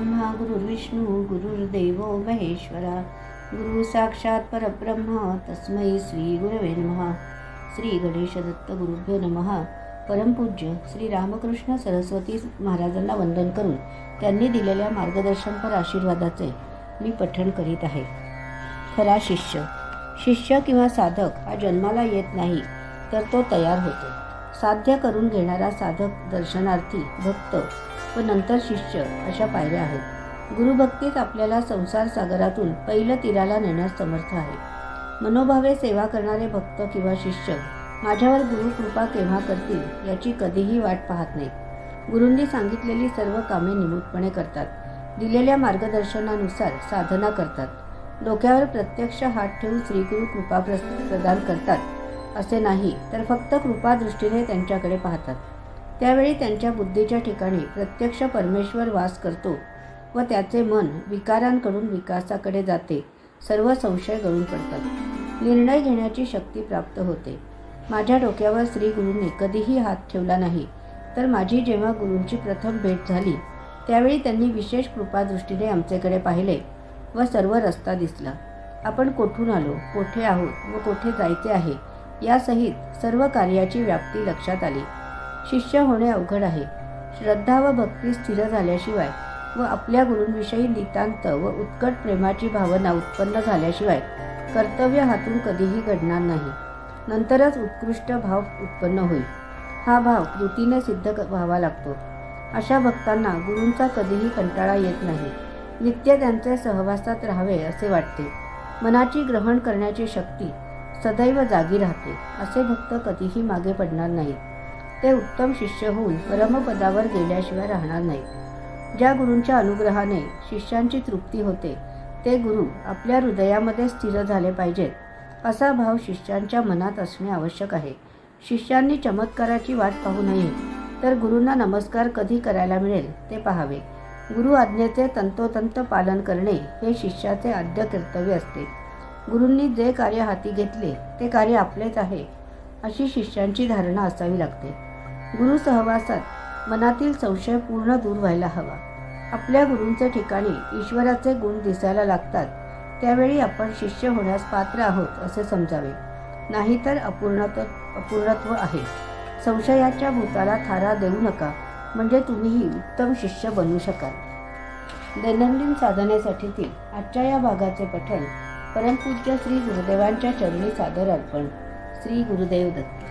गुरुर्ब्रह्मा गुरुर्विष्णू गुरुर्देवो महेश्वरा गुरु साक्षात परब्रह्म तस्मै श्री गुरवे नमः. श्री गणेश दत्त गुरुभ्यो नमः. परमपूज्य श्री रामकृष्ण सरस्वती महाराजांना वंदन करून त्यांनी दिलेल्या मार्गदर्शनपर आशीर्वादाचे मी पठण करीत आहे. खरा शिष्य किंवा साधक हा जन्माला येत नाही, तर तो तयार होतो. साध्य करून घेणारा साधक, दर्शनार्थी, भक्त व नंतर शिष्य अशा पायऱ्या आहेत. गुरुभक्तीत आपल्याला संसार सागरातून पहिलं तीराला नेण्यास समर्थ आहे. मनोभावे सेवा करणारे भक्त किंवा शिष्य माझ्यावर गुरु कृपा केव्हा करतील याची कधीही वाट पाहत नाही. गुरूंनी सांगितलेली सर्व कामे निमूटपणे करतात. दिलेल्या मार्गदर्शनानुसार साधना करतात. डोक्यावर प्रत्यक्ष हात ठेवून श्रीगुरु कृपा प्रदान करतात असे नाही, तर फक्त कृपा दृष्टीने त्यांच्याकडे पाहतात. त्यावेळी त्यांच्या बुद्धीच्या ठिकाणी प्रत्यक्ष परमेश्वर वास करतो व त्याचे मन विकारांकडून विकासाकडे जाते. सर्व संशय गळून पडतात. निर्णय घेण्याची शक्ती प्राप्त होते. माझ्या डोक्यावर श्री गुरूंनी कधीही हात ठेवला नाही, तर माझी जेव्हा गुरूंची प्रथम भेट झाली त्यावेळी त्यांनी विशेष कृपादृष्टीने आमच्याकडे पाहिले व सर्व रस्ता दिसला. आपण कोठून आलो, कोठे आहोत व कोठे जायचे आहे यासहित सर्व कार्याची व्याप्ती लक्षात आली. शिष्य होणे अवघड आहे. श्रद्धा व भक्ती स्थिर झाल्याशिवाय व आपल्या गुरूंविषयी नितांत व उत्कट प्रेमाची भावना उत्पन्न झाल्याशिवाय कर्तव्य हातून कधीही घडणार नाही. नंतरच उत्कृष्ट भाव उत्पन्न होईल. हा भाव कृतीने सिद्ध व्हावा लागतो. अशा भक्तांना गुरूंचा कधीही कंटाळा येत नाही. नित्य त्यांचे सहवासात राहावे असे वाटते. मनाची ग्रहण करण्याची शक्ती सदैव जागी राहते. असे भक्त कधीही मागे पडणार नाहीत. ते उत्तम शिष्य होऊन परमपदावर गेल्याशिवाय राहणार नाहीत. ज्या गुरूंच्या अनुग्रहाने शिष्यांची तृप्ती होते ते गुरु आपल्या हृदयामध्ये स्थिर झाले पाहिजेत. असा भाव शिष्यांच्या मनात असणे आवश्यक आहे. शिष्यांनी चमत्काराची वाट पाहू नये, तर गुरूंना नमस्कार कधी करायला मिळेल ते पाहावे. गुरु आज्ञेचे तंतोतंत पालन करणे हे शिष्याचे आद्य कर्तव्य असते. गुरूंनी जे कार्य हाती घेतले ते कार्य आपलेच आहे अशी शिष्यांची धारणा असावी लागते. गुरु सहवासात मनातील संशय पूर्ण दूर व्हायला हवा. आपल्या गुरूंचे ठिकाणी ईश्वराचे गुण दिसायला लागतात त्यावेळी आपण शिष्य होण्यास पात्र आहोत असे समजावे. नाहीतर अपूर्णत्व आहे. संशयाच्या भूताला थारा देऊ नका, म्हणजे तुम्हीही उत्तम शिष्य बनू शकाल. दैनंदिन साधनेसाठीतील आजच्या या भागाचे पठण परमपूज्य श्री गुरुदेवांच्या चरणी सादर अर्पण. श्री गुरुदेव दत्त.